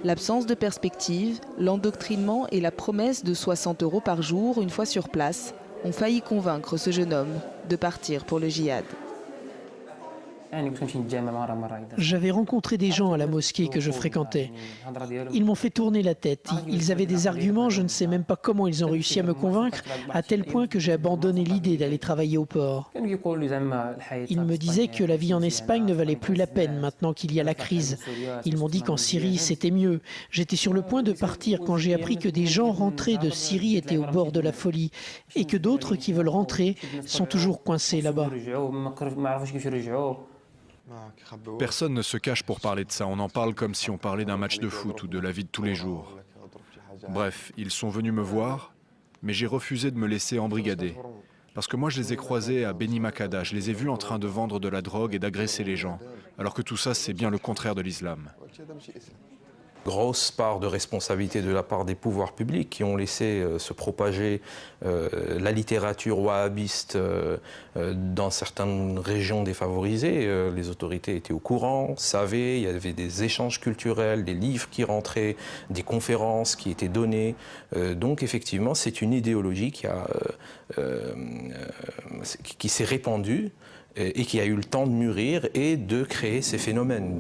L'absence de perspective, l'endoctrinement et la promesse de 60 € par jour une fois sur place ont failli convaincre ce jeune homme de partir pour le djihad. J'avais rencontré des gens à la mosquée que je fréquentais. Ils m'ont fait tourner la tête. Ils avaient des arguments, je ne sais même pas comment ils ont réussi à me convaincre, à tel point que j'ai abandonné l'idée d'aller travailler au port. Ils me disaient que la vie en Espagne ne valait plus la peine maintenant qu'il y a la crise. Ils m'ont dit qu'en Syrie, c'était mieux. J'étais sur le point de partir quand j'ai appris que des gens rentrés de Syrie étaient au bord de la folie et que d'autres qui veulent rentrer sont toujours coincés là-bas. Personne ne se cache pour parler de ça, on en parle comme si on parlait d'un match de foot ou de la vie de tous les jours. Bref, ils sont venus me voir, mais j'ai refusé de me laisser embrigader. Parce que moi je les ai croisés à Beni Makada, je les ai vus en train de vendre de la drogue et d'agresser les gens, alors que tout ça c'est bien le contraire de l'islam. Grosse part de responsabilité de la part des pouvoirs publics qui ont laissé se propager la littérature wahhabiste dans certaines régions défavorisées. Les autorités étaient au courant, savaient, il y avait des échanges culturels, des livres qui rentraient, des conférences qui étaient données. Donc effectivement, c'est une idéologie qui s'est répandue et qui a eu le temps de mûrir et de créer ces phénomènes.